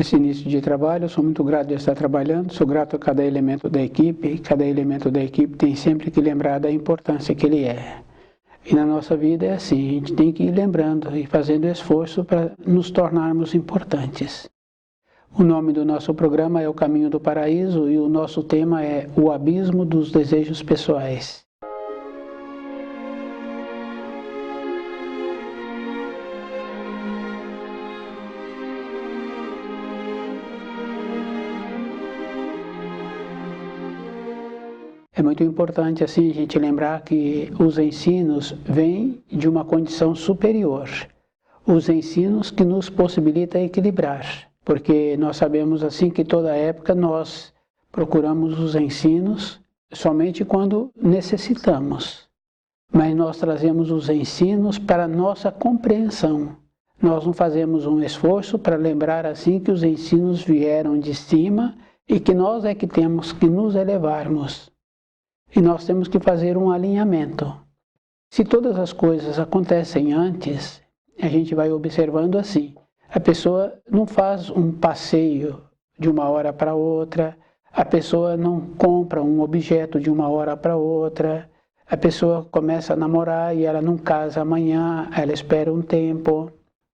esse início de trabalho. Eu sou muito grato de estar trabalhando, sou grato a cada elemento da equipe. Cada elemento da equipe tem sempre que lembrar da importância que ele é. E na nossa vida é assim, a gente tem que ir lembrando e fazendo esforço para nos tornarmos importantes. O nome do nosso programa é O Caminho do Paraíso e o nosso tema é O Abismo dos Desejos Pessoais. É muito importante assim a gente lembrar que os ensinos vêm de uma condição superior. Os ensinos que nos possibilitam equilibrar. Porque nós sabemos assim que toda época nós procuramos os ensinos somente quando necessitamos. Mas nós trazemos os ensinos para a nossa compreensão. Nós não fazemos um esforço para lembrar assim que os ensinos vieram de cima e que nós é que temos que nos elevarmos. E nós temos que fazer um alinhamento. Se todas as coisas acontecem antes, a gente vai observando assim. A pessoa não faz um passeio de uma hora para outra, a pessoa não compra um objeto de uma hora para outra, a pessoa começa a namorar e ela não casa amanhã, ela espera um tempo.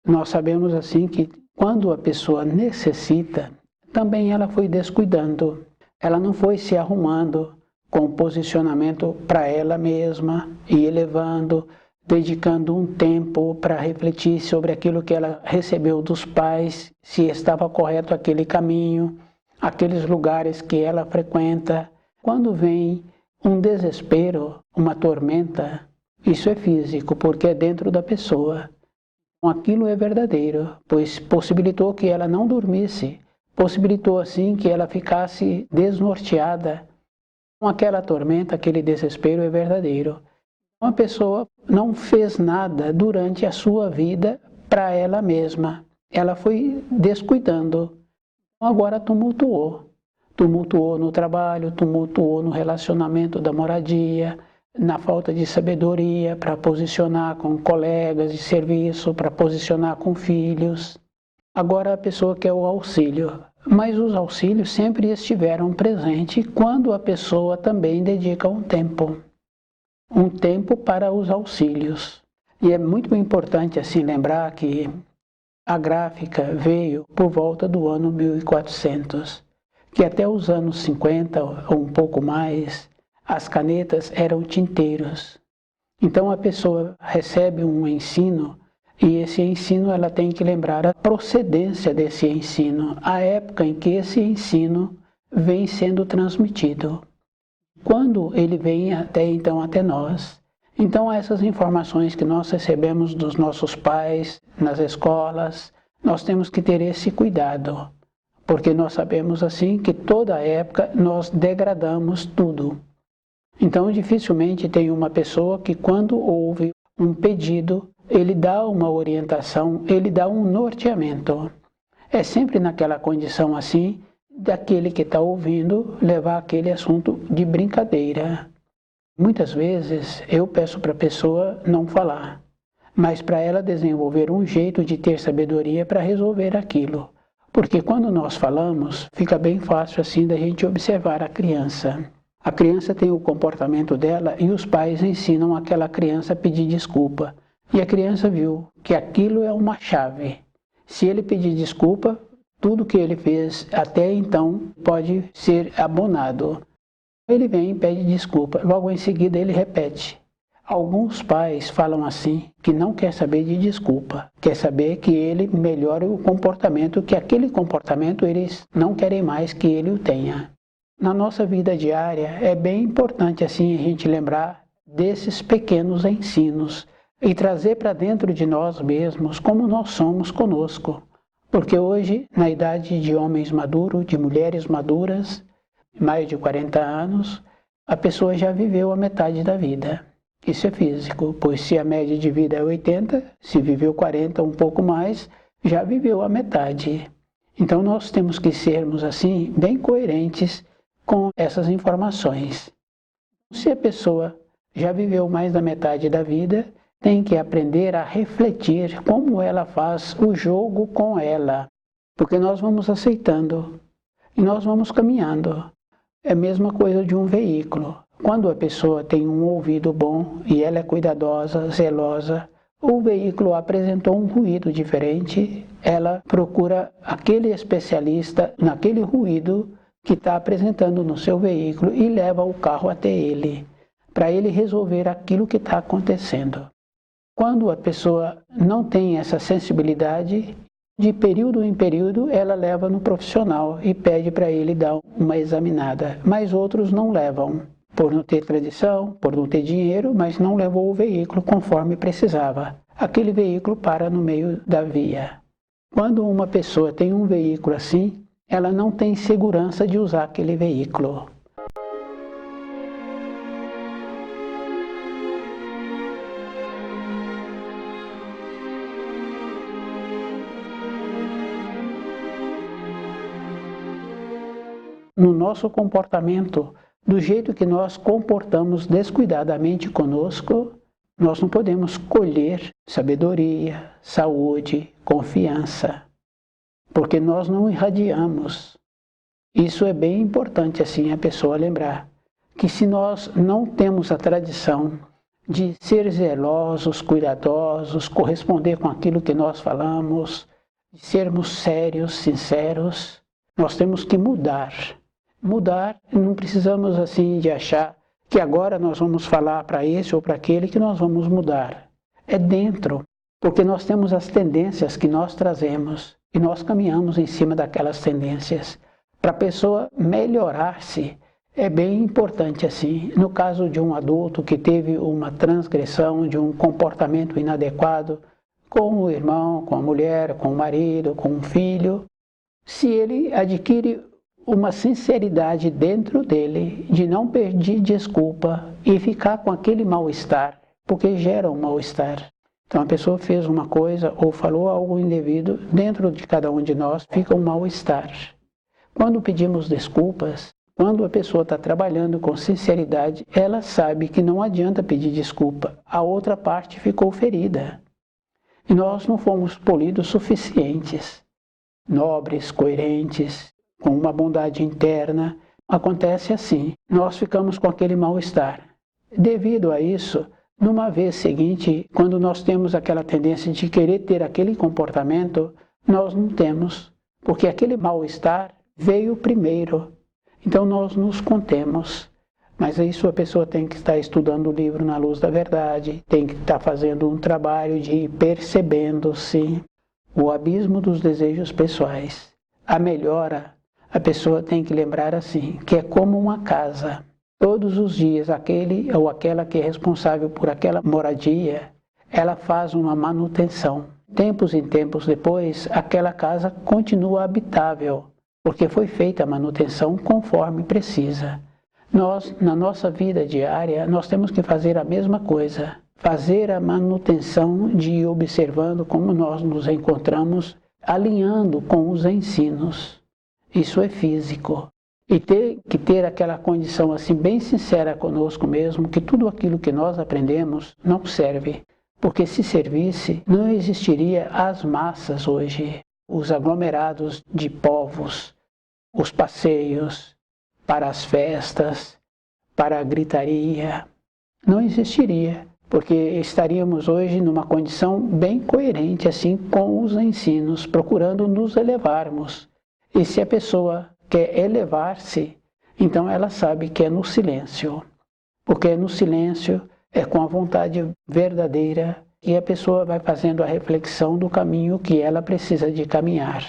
Nós sabemos assim que quando a pessoa necessita, também ela foi descuidando, ela não foi se arrumando com posicionamento para ela mesma e elevando, dedicando um tempo para refletir sobre aquilo que ela recebeu dos pais, se estava correto aquele caminho, aqueles lugares que ela frequenta. Quando vem um desespero, uma tormenta, isso é físico, porque é dentro da pessoa. Aquilo é verdadeiro, pois possibilitou que ela não dormisse, possibilitou assim que ela ficasse desnorteada. Aquela tormenta, aquele desespero é verdadeiro. Uma pessoa não fez nada durante a sua vida para ela mesma. Ela foi descuidando. Agora tumultuou. Tumultuou no trabalho, tumultuou no relacionamento da moradia, na falta de sabedoria para posicionar com colegas de serviço, para posicionar com filhos. Agora a pessoa quer o auxílio. Mas os auxílios sempre estiveram presentes quando a pessoa também dedica um tempo para os auxílios. E é muito importante assim lembrar que a gráfica veio por volta do ano 1400, que até os anos 50 ou um pouco mais, as canetas eram tinteiros. Então a pessoa recebe um ensino e esse ensino ela tem que lembrar a procedência desse ensino, a época em que esse ensino vem sendo transmitido. Quando ele vem até nós. Então essas informações que nós recebemos dos nossos pais, nas escolas, nós temos que ter esse cuidado. Porque nós sabemos assim que toda época nós degradamos tudo. Então dificilmente tem uma pessoa que quando ouve um pedido, ele dá uma orientação, ele dá um norteamento. É sempre naquela condição assim, daquele que está ouvindo levar aquele assunto de brincadeira. Muitas vezes eu peço para a pessoa não falar, mas para ela desenvolver um jeito de ter sabedoria para resolver aquilo. Porque quando nós falamos, fica bem fácil assim da gente observar a criança. A criança tem o comportamento dela e os pais ensinam aquela criança a pedir desculpa. E a criança viu que aquilo é uma chave. Se ele pedir desculpa, tudo que ele fez até então pode ser abonado. Ele vem e pede desculpa, logo em seguida ele repete. Alguns pais falam assim, que não quer saber de desculpa, quer saber que ele melhore o comportamento, que aquele comportamento eles não querem mais que ele o tenha. Na nossa vida diária é bem importante assim a gente lembrar desses pequenos ensinos, e trazer para dentro de nós mesmos como nós somos conosco. Porque hoje, na idade de homens maduros, de mulheres maduras, mais de 40 anos, a pessoa já viveu a metade da vida. Isso é físico, pois se a média de vida é 80, se viveu 40, um pouco mais, já viveu a metade. Então nós temos que sermos assim, bem coerentes com essas informações. Se a pessoa já viveu mais da metade da vida, tem que aprender a refletir como ela faz o jogo com ela. porque nós vamos aceitando e nós vamos caminhando. É a mesma coisa de um veículo. Quando a pessoa tem um ouvido bom e ela é cuidadosa, zelosa, o veículo apresentou um ruído diferente, ela procura aquele especialista naquele ruído que está apresentando no seu veículo e leva o carro até ele, para ele resolver aquilo que está acontecendo. Quando a pessoa não tem essa sensibilidade, de período em período ela leva no profissional e pede para ele dar uma examinada, mas outros não levam, por não ter tradição, por não ter dinheiro, mas não levou o veículo conforme precisava. Aquele veículo para no meio da via. Quando uma pessoa tem um veículo assim, ela não tem segurança de usar aquele veículo. No nosso comportamento, do jeito que nós comportamos descuidadamente conosco, nós não podemos colher sabedoria, saúde, confiança, porque nós não irradiamos. Isso é bem importante assim a pessoa lembrar, que se nós não temos a tradição de ser zelosos, cuidadosos, corresponder com aquilo que nós falamos, de sermos sérios, sinceros, nós temos que mudar. Mudar, não precisamos assim de achar que agora nós vamos falar para esse ou para aquele que nós vamos mudar. É dentro, porque nós temos as tendências que nós trazemos e nós caminhamos em cima daquelas tendências. Para a pessoa melhorar-se, é bem importante assim. No caso de um adulto que teve uma transgressão, de um comportamento inadequado com o irmão, com a mulher, com o marido, com o filho, se ele adquire uma sinceridade dentro dele de não pedir desculpa e ficar com aquele mal-estar, porque gera um mal-estar. Então a pessoa fez uma coisa ou falou algo indevido, dentro de cada um de nós fica um mal-estar. Quando pedimos desculpas, quando a pessoa está trabalhando com sinceridade, ela sabe que não adianta pedir desculpa, a outra parte ficou ferida. E nós não fomos polidos suficientes, nobres, coerentes, com uma bondade interna. Acontece assim, nós ficamos com aquele mal-estar. Devido a isso, numa vez seguinte, quando nós temos aquela tendência de querer ter aquele comportamento, nós não temos, porque aquele mal-estar veio primeiro. Então nós nos contemos. Mas isso a pessoa tem que estar estudando o livro Na Luz da Verdade, tem que estar fazendo um trabalho de ir percebendo-se o abismo dos desejos pessoais. A melhora, a pessoa tem que lembrar assim, que é como uma casa. Todos os dias, aquele ou aquela que é responsável por aquela moradia, ela faz uma manutenção. Tempos em tempos depois, aquela casa continua habitável, porque foi feita a manutenção conforme precisa. Nós, na nossa vida diária, nós temos que fazer a mesma coisa. Fazer a manutenção de ir observando como nós nos encontramos, alinhando com os ensinos. Isso é físico. E ter que ter aquela condição assim bem sincera conosco mesmo, que tudo aquilo que nós aprendemos não serve. Porque se servisse, não existiria as massas hoje, os aglomerados de povos, os passeios para as festas, para a gritaria. Não existiria, porque estaríamos hoje numa condição bem coerente assim com os ensinos, procurando nos elevarmos. E se a pessoa quer elevar-se, então ela sabe que é no silêncio. Porque é no silêncio, é com a vontade verdadeira que a pessoa vai fazendo a reflexão do caminho que ela precisa de caminhar.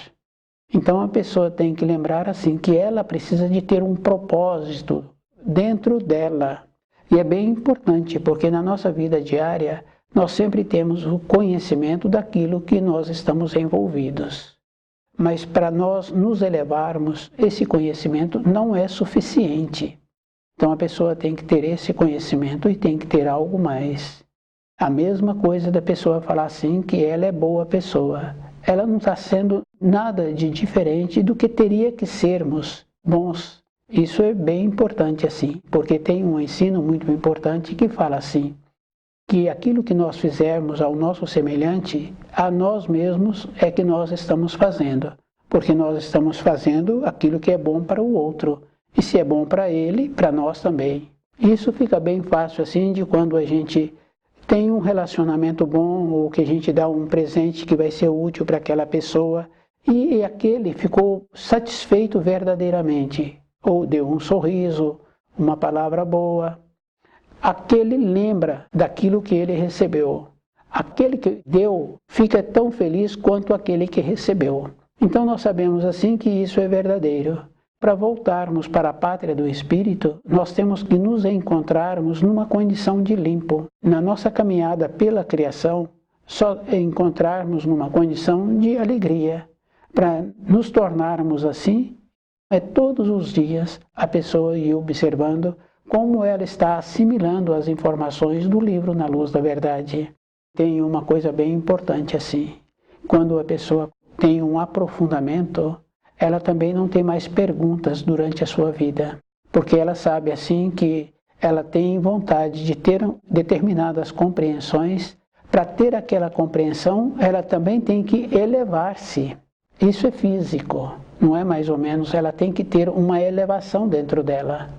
Então a pessoa tem que lembrar assim que ela precisa de ter um propósito dentro dela. E é bem importante, porque na nossa vida diária nós sempre temos o conhecimento daquilo que nós estamos envolvidos. Mas para nós nos elevarmos, esse conhecimento não é suficiente. Então a pessoa tem que ter esse conhecimento e tem que ter algo mais. A mesma coisa da pessoa falar assim que ela é boa pessoa. Ela não está sendo nada de diferente do que teria que sermos bons. Isso é bem importante assim, porque tem um ensino muito importante que fala assim, que aquilo que nós fizermos ao nosso semelhante, a nós mesmos é que nós estamos fazendo. porque nós estamos fazendo aquilo que é bom para o outro. E se é bom para ele, para nós também. Isso fica bem fácil assim de quando a gente tem um relacionamento bom ou que a gente dá um presente que vai ser útil para aquela pessoa e aquele ficou satisfeito verdadeiramente, ou deu um sorriso, uma palavra boa. Aquele lembra daquilo que ele recebeu. Aquele que deu fica tão feliz quanto aquele que recebeu. Então nós sabemos assim que isso é verdadeiro. Para voltarmos para a pátria do Espírito, nós temos que nos encontrarmos numa condição de limpo. Na nossa caminhada pela criação, só encontrarmos numa condição de alegria. Para nos tornarmos assim, é todos os dias a pessoa ir observando como ela está assimilando as informações do livro Na Luz da Verdade. Tem uma coisa bem importante assim, quando a pessoa tem um aprofundamento, ela também não tem mais perguntas durante a sua vida, porque ela sabe assim que ela tem vontade de ter determinadas compreensões. Para ter aquela compreensão, ela também tem que elevar-se. Isso é físico, não é mais ou menos, ela tem que ter uma elevação dentro dela.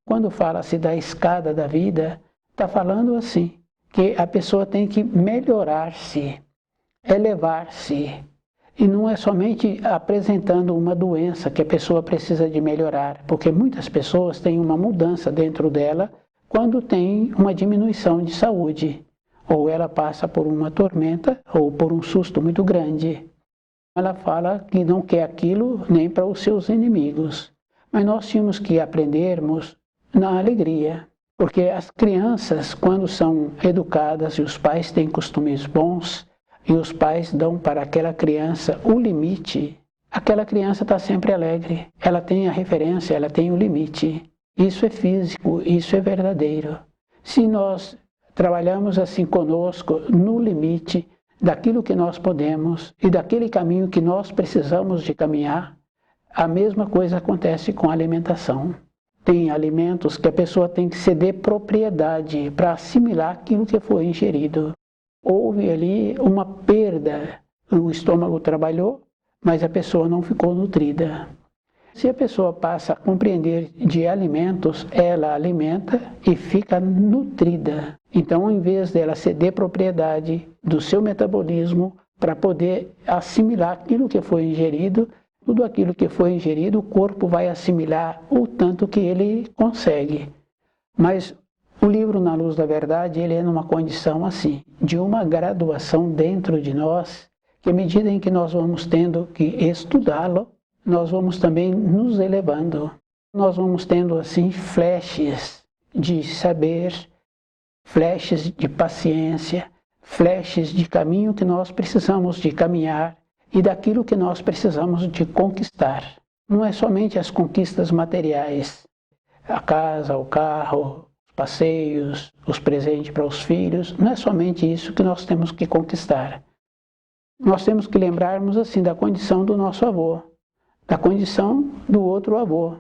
Quando fala-se da escada da vida, está falando assim, que a pessoa tem que melhorar-se, elevar-se. E não é somente apresentando uma doença que a pessoa precisa de melhorar, porque muitas pessoas têm uma mudança dentro dela quando tem uma diminuição de saúde, ou ela passa por uma tormenta ou por um susto muito grande. Ela fala que não quer aquilo nem para os seus inimigos, mas nós tínhamos que aprendermos na alegria, porque as crianças, quando são educadas e os pais têm costumes bons, e os pais dão para aquela criança o limite, aquela criança está sempre alegre, ela tem a referência, ela tem o limite. Isso é físico, isso é verdadeiro. Se nós trabalhamos assim conosco, no limite daquilo que nós podemos e daquele caminho que nós precisamos de caminhar, a mesma coisa acontece com a alimentação. Tem alimentos que a pessoa tem que ceder propriedade para assimilar aquilo que foi ingerido. Houve ali uma perda, o estômago trabalhou, mas a pessoa não ficou nutrida. Se a pessoa passa a compreender de alimentos, ela alimenta e fica nutrida. Então, em vez dela ceder propriedade do seu metabolismo para poder assimilar aquilo que foi ingerido, tudo aquilo que foi ingerido, o corpo vai assimilar o tanto que ele consegue. Mas o livro Na Luz da Verdade, ele é numa condição assim, de uma graduação dentro de nós, que à medida em que nós vamos tendo que estudá-lo, nós vamos também nos elevando. Nós vamos tendo assim flashes de saber, flashes de paciência, flashes de caminho que nós precisamos de caminhar e daquilo que nós precisamos de conquistar. Não é somente as conquistas materiais, a casa, o carro, passeios, os presentes para os filhos, não é somente isso que nós temos que conquistar. Nós temos que lembrarmos assim da condição do nosso avô, da condição do outro avô.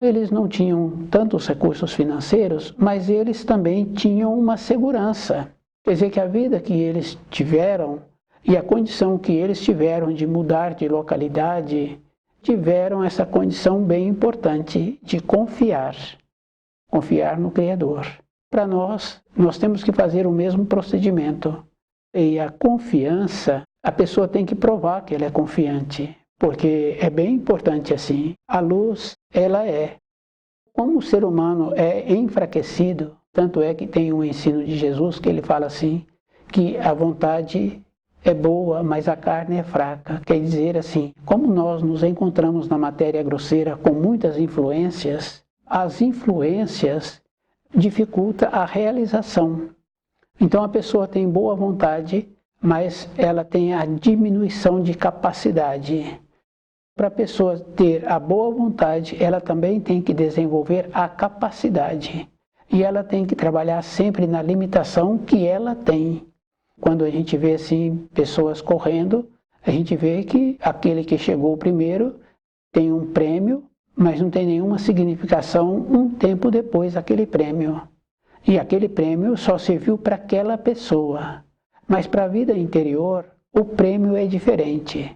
Eles não tinham tantos recursos financeiros, mas eles também tinham uma segurança. Quer dizer que a vida que eles tiveram e a condição que eles tiveram de mudar de localidade, tiveram essa condição bem importante de confiar no Criador. Para nós temos que fazer o mesmo procedimento. E a confiança, a pessoa tem que provar que ela é confiante, porque é bem importante assim. A luz, ela é. Como o ser humano é enfraquecido, tanto é que tem um ensino de Jesus que ele fala assim, que a vontade é boa, mas a carne é fraca. Quer dizer assim, como nós nos encontramos na matéria grosseira com muitas influências, as influências dificultam a realização. Então a pessoa tem boa vontade, mas ela tem a diminuição de capacidade. Para a pessoa ter a boa vontade, ela também tem que desenvolver a capacidade. E ela tem que trabalhar sempre na limitação que ela tem. Quando a gente vê assim pessoas correndo, a gente vê que aquele que chegou primeiro tem um prêmio, mas não tem nenhuma significação um tempo depois daquele prêmio. E aquele prêmio só serviu para aquela pessoa. Mas para a vida interior, o prêmio é diferente.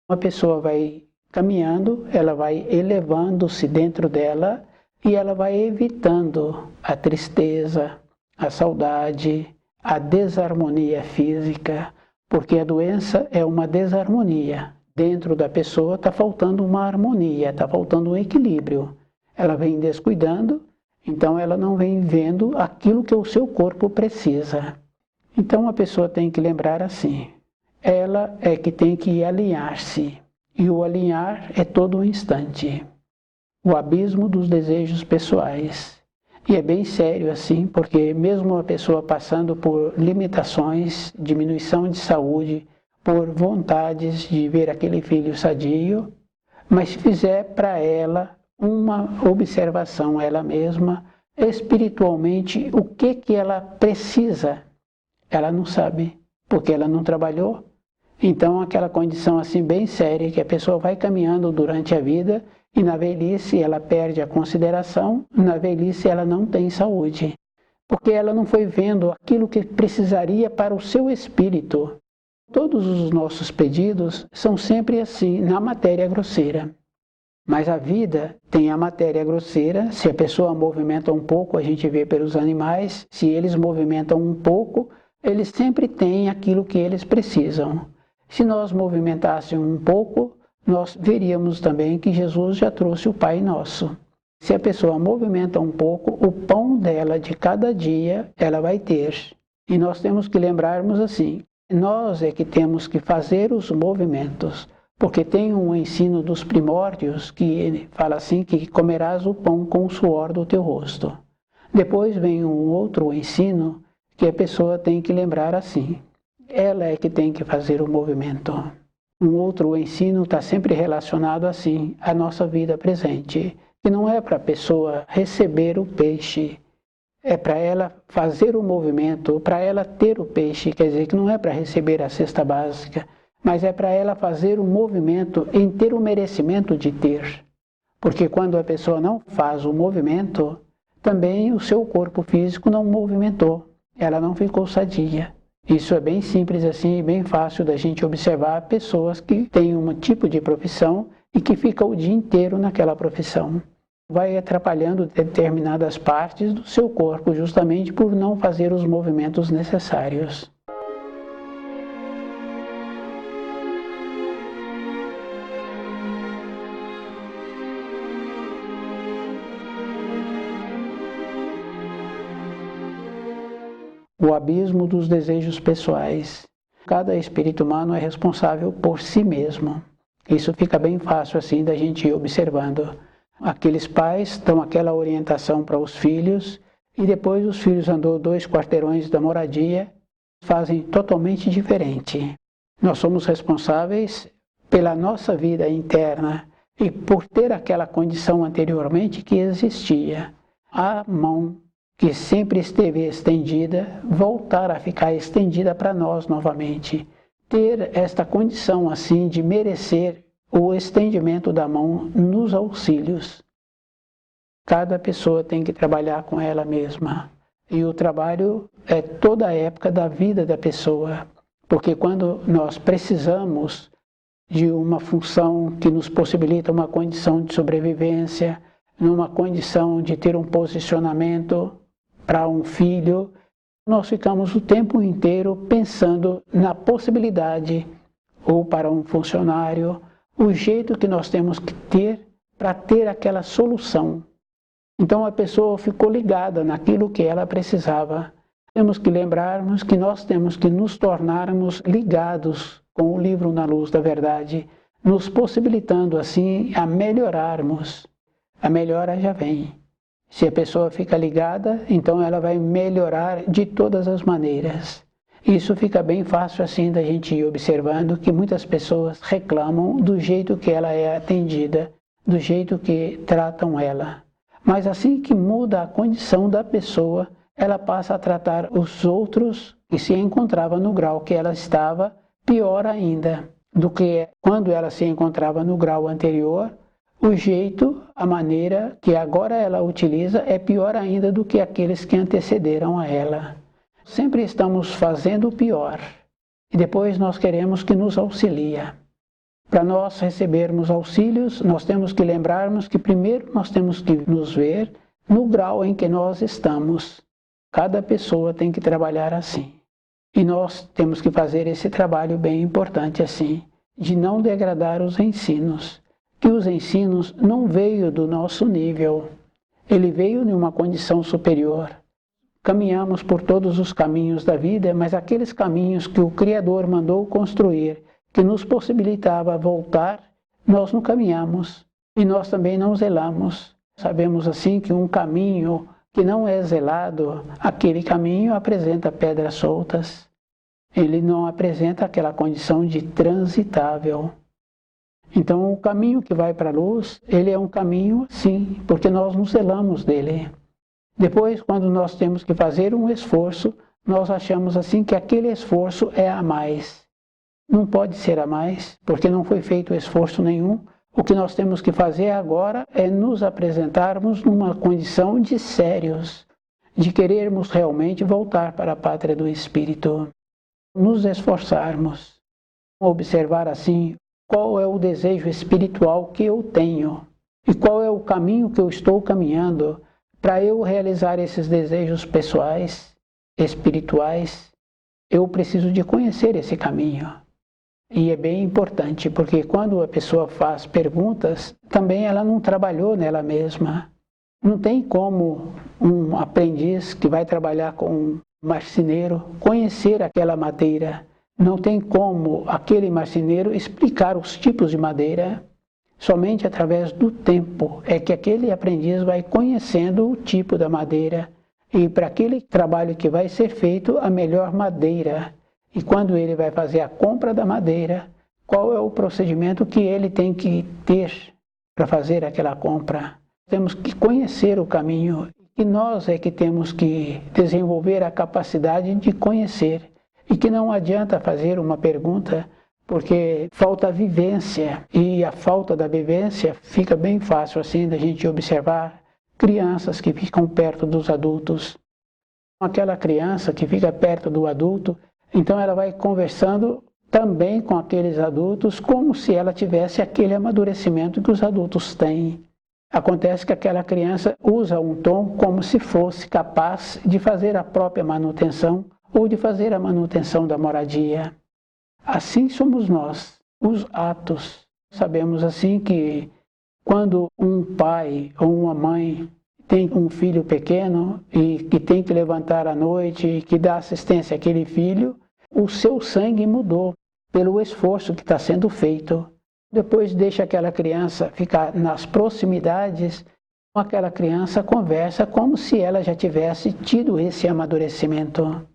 Uma pessoa vai caminhando, ela vai elevando-se dentro dela e ela vai evitando a tristeza, a saudade, a desarmonia física, porque a doença é uma desarmonia. Dentro da pessoa está faltando uma harmonia, está faltando um equilíbrio. Ela vem descuidando, então ela não vem vendo aquilo que o seu corpo precisa. Então a pessoa tem que lembrar assim, ela é que tem que alinhar-se, e o alinhar é todo um instante. O abismo dos desejos pessoais. E é bem sério assim, porque mesmo uma pessoa passando por limitações, diminuição de saúde, por vontades de ver aquele filho sadio, mas se fizer para ela uma observação, ela mesma, espiritualmente, o que ela precisa, ela não sabe, porque ela não trabalhou. Então, aquela condição assim bem séria, que a pessoa vai caminhando durante a vida, e na velhice ela perde a consideração, na velhice ela não tem saúde, porque ela não foi vendo aquilo que precisaria para o seu espírito. Todos os nossos pedidos são sempre assim, na matéria grosseira. Mas a vida tem a matéria grosseira, se a pessoa movimenta um pouco, a gente vê pelos animais, se eles movimentam um pouco, eles sempre têm aquilo que eles precisam. Se nós movimentássemos um pouco, nós veríamos também que Jesus já trouxe o Pai Nosso. Se a pessoa movimenta um pouco, o pão dela de cada dia, ela vai ter. E nós temos que lembrarmos assim, nós é que temos que fazer os movimentos, porque tem um ensino dos primórdios que ele fala assim, que comerás o pão com o suor do teu rosto. Depois vem um outro ensino que a pessoa tem que lembrar assim, ela é que tem que fazer o movimento. Um outro ensino está sempre relacionado assim, à nossa vida presente, que não é para a pessoa receber o peixe, é para ela fazer o movimento, para ela ter o peixe, quer dizer que não é para receber a cesta básica, mas é para ela fazer o movimento em ter o merecimento de ter. Porque quando a pessoa não faz o movimento, também o seu corpo físico não movimentou, ela não ficou sadia. Isso é bem simples assim e bem fácil da gente observar pessoas que têm um tipo de profissão e que ficam o dia inteiro naquela profissão. Vai atrapalhando determinadas partes do seu corpo justamente por não fazer os movimentos necessários. O abismo dos desejos pessoais. Cada espírito humano é responsável por si mesmo. Isso fica bem fácil assim da gente ir observando. Aqueles pais dão aquela orientação para os filhos e depois os filhos andam 2 quarteirões da moradia, fazem totalmente diferente. Nós somos responsáveis pela nossa vida interna e por ter aquela condição anteriormente que existia. A mão que sempre esteve estendida, voltar a ficar estendida para nós novamente. Ter esta condição assim de merecer o estendimento da mão nos auxílios. Cada pessoa tem que trabalhar com ela mesma. E o trabalho é toda a época da vida da pessoa. Porque quando nós precisamos de uma função que nos possibilita uma condição de sobrevivência, numa condição de ter um posicionamento para um filho, nós ficamos o tempo inteiro pensando na possibilidade, ou para um funcionário, o jeito que nós temos que ter para ter aquela solução. Então a pessoa ficou ligada naquilo que ela precisava. Temos que lembrarmos que nós temos que nos tornarmos ligados com o livro Na Luz da Verdade, nos possibilitando assim a melhorarmos. A melhora já vem. Se a pessoa fica ligada, então ela vai melhorar de todas as maneiras. Isso fica bem fácil assim da gente ir observando que muitas pessoas reclamam do jeito que ela é atendida, do jeito que tratam ela. Mas assim que muda a condição da pessoa, ela passa a tratar os outros que se encontrava no grau que ela estava, pior ainda do que quando ela se encontrava no grau anterior, o jeito, a maneira que agora ela utiliza é pior ainda do que aqueles que antecederam a ela. Sempre estamos fazendo o pior e depois nós queremos que nos auxilia. Para nós recebermos auxílios, nós temos que lembrarmos que primeiro nós temos que nos ver no grau em que nós estamos. Cada pessoa tem que trabalhar assim. E nós temos que fazer esse trabalho bem importante assim, de não degradar os ensinos. Que os ensinos não veio do nosso nível, ele veio de uma condição superior. Caminhamos por todos os caminhos da vida, mas aqueles caminhos que o Criador mandou construir, que nos possibilitava voltar, nós não caminhamos e nós também não zelamos. Sabemos assim que um caminho que não é zelado, aquele caminho apresenta pedras soltas. Ele não apresenta aquela condição de transitável. Então, o caminho que vai para a luz, ele é um caminho, sim, porque nós nos zelamos dele. Depois, quando nós temos que fazer um esforço, nós achamos assim que aquele esforço é a mais. Não pode ser a mais, porque não foi feito esforço nenhum. O que nós temos que fazer agora é nos apresentarmos numa condição de sérios, de querermos realmente voltar para a pátria do Espírito. Nos esforçarmos, observar assim qual é o desejo espiritual que eu tenho e qual é o caminho que eu estou caminhando para eu realizar esses desejos pessoais, espirituais. Eu preciso de conhecer esse caminho. E é bem importante, porque quando a pessoa faz perguntas, também ela não trabalhou nela mesma. Não tem como um aprendiz que vai trabalhar com um marceneiro conhecer aquela madeira. Não tem como aquele marceneiro explicar os tipos de madeira. Somente através do tempo é que aquele aprendiz vai conhecendo o tipo da madeira e para aquele trabalho que vai ser feito, a melhor madeira. E quando ele vai fazer a compra da madeira, qual é o procedimento que ele tem que ter para fazer aquela compra? Temos que conhecer o caminho e nós é que temos que desenvolver a capacidade de conhecer. E que não adianta fazer uma pergunta porque falta vivência. E a falta da vivência fica bem fácil assim da gente observar crianças que ficam perto dos adultos. Aquela criança que fica perto do adulto, então ela vai conversando também com aqueles adultos como se ela tivesse aquele amadurecimento que os adultos têm. Acontece que aquela criança usa um tom como se fosse capaz de fazer a própria manutenção ou de fazer a manutenção da moradia. Assim somos nós, os atos. Sabemos assim que quando um pai ou uma mãe tem um filho pequeno e que tem que levantar à noite e que dá assistência àquele filho, o seu sangue mudou pelo esforço que está sendo feito. Depois deixa aquela criança ficar nas proximidades, aquela criança conversa como se ela já tivesse tido esse amadurecimento.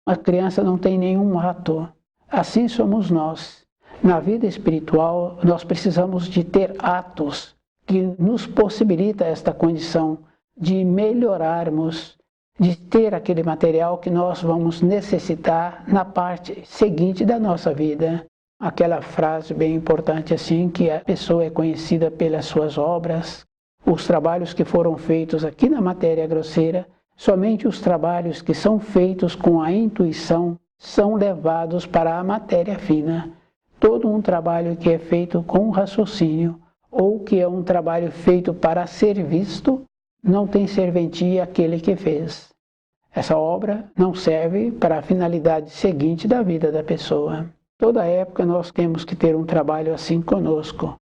A criança não tem nenhum ato. Assim somos nós. Na vida espiritual, nós precisamos de ter atos que nos possibilita esta condição de melhorarmos, de ter aquele material que nós vamos necessitar na parte seguinte da nossa vida. Aquela frase bem importante assim, que a pessoa é conhecida pelas suas obras, os trabalhos que foram feitos aqui na matéria grosseira, somente os trabalhos que são feitos com a intuição são levados para a matéria fina. Todo um trabalho que é feito com raciocínio ou que é um trabalho feito para ser visto, não tem serventia aquele que fez. Essa obra não serve para a finalidade seguinte da vida da pessoa. Toda época nós temos que ter um trabalho assim conosco.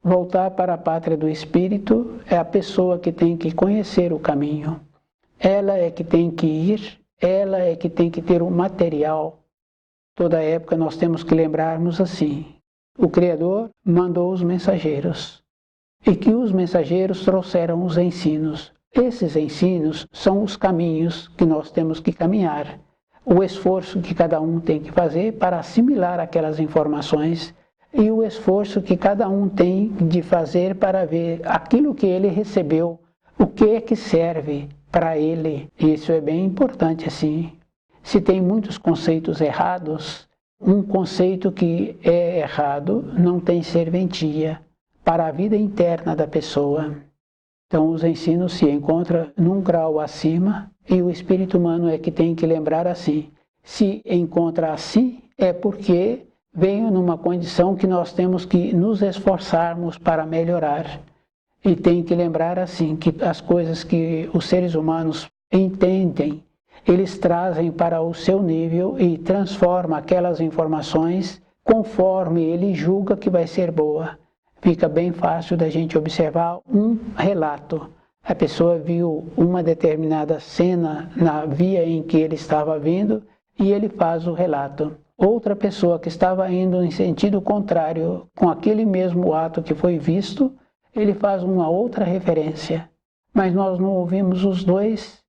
Voltar para a pátria do Espírito é a pessoa que tem que conhecer o caminho. Ela é que tem que ir, ela é que tem que ter o material. Toda época nós temos que lembrarmos assim. O Criador mandou os mensageiros e que os mensageiros trouxeram os ensinos. Esses ensinos são os caminhos que nós temos que caminhar. O esforço que cada um tem que fazer para assimilar aquelas informações e o esforço que cada um tem de fazer para ver aquilo que ele recebeu, o que é que serve para ele. Isso é bem importante assim. Se tem muitos conceitos errados, um conceito que é errado não tem serventia para a vida interna da pessoa. Então os ensinos se encontram num grau acima e o espírito humano é que tem que lembrar assim. Se encontra assim é porque veio numa condição que nós temos que nos esforçarmos para melhorar. E tem que lembrar assim que as coisas que os seres humanos entendem, eles trazem para o seu nível e transformam aquelas informações conforme ele julga que vai ser boa. Fica bem fácil da gente observar um relato. A pessoa viu uma determinada cena na via em que ele estava vindo e ele faz o relato. Outra pessoa que estava indo em sentido contrário com aquele mesmo ato que foi visto, ele faz uma outra referência. Mas nós não ouvimos os dois.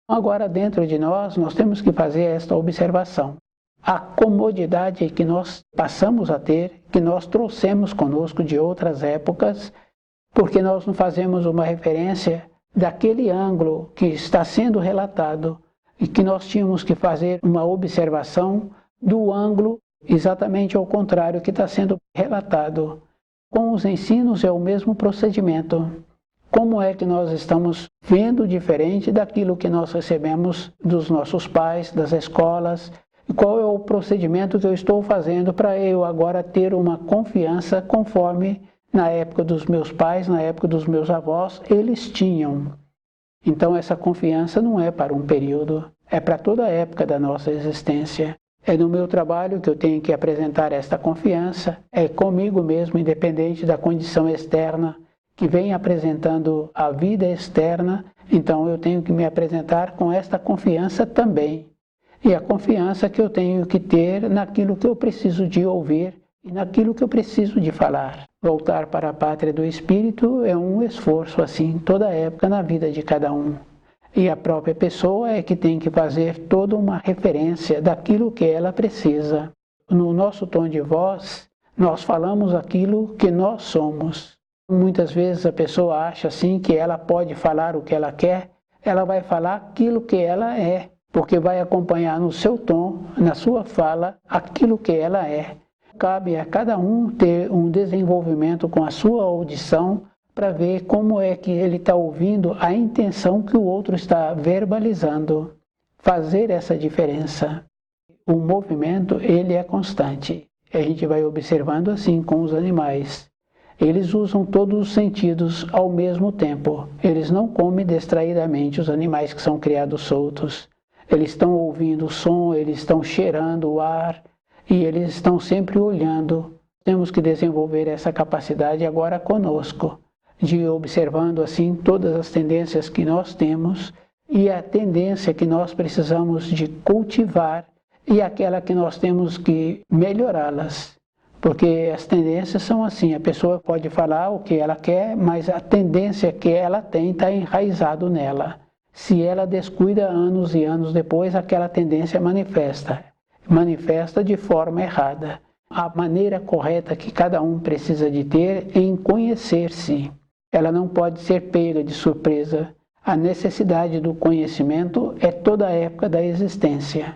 Agora, dentro de nós temos que fazer esta observação. A comodidade que nós passamos a ter, que nós trouxemos conosco de outras épocas, porque nós não fazemos uma referência daquele ângulo que está sendo relatado e que nós tínhamos que fazer uma observação do ângulo exatamente ao contrário que está sendo relatado. Com os ensinos é o mesmo procedimento. Como é que nós estamos vendo diferente daquilo que nós recebemos dos nossos pais, das escolas? E qual é o procedimento que eu estou fazendo para eu agora ter uma confiança conforme na época dos meus pais, na época dos meus avós, eles tinham. Então essa confiança não é para um período, é para toda a época da nossa existência. É no meu trabalho que eu tenho que apresentar esta confiança, é comigo mesmo, independente da condição externa, que vem apresentando a vida externa, então eu tenho que me apresentar com esta confiança também. E a confiança que eu tenho que ter naquilo que eu preciso de ouvir e naquilo que eu preciso de falar. Voltar para a pátria do espírito é um esforço assim, toda época na vida de cada um. E a própria pessoa é que tem que fazer toda uma referência daquilo que ela precisa. No nosso tom de voz, nós falamos aquilo que nós somos. Muitas vezes a pessoa acha assim que ela pode falar o que ela quer, ela vai falar aquilo que ela é, porque vai acompanhar no seu tom, na sua fala, aquilo que ela é. Cabe a cada um ter um desenvolvimento com a sua audição para ver como é que ele está ouvindo a intenção que o outro está verbalizando. Fazer essa diferença. O movimento, ele é constante. A gente vai observando assim com os animais. Eles usam todos os sentidos ao mesmo tempo. Eles não comem distraidamente os animais que são criados soltos. Eles estão ouvindo o som, eles estão cheirando o ar e eles estão sempre olhando. Temos que desenvolver essa capacidade agora conosco, de ir observando assim todas as tendências que nós temos e a tendência que nós precisamos de cultivar e aquela que nós temos que melhorá-las. Porque as tendências são assim, a pessoa pode falar o que ela quer, mas a tendência que ela tem está enraizado nela. Se ela descuida anos e anos depois, aquela tendência manifesta de forma errada. A maneira correta que cada um precisa de ter é em conhecer-se. Ela não pode ser pega de surpresa. A necessidade do conhecimento é toda a época da existência.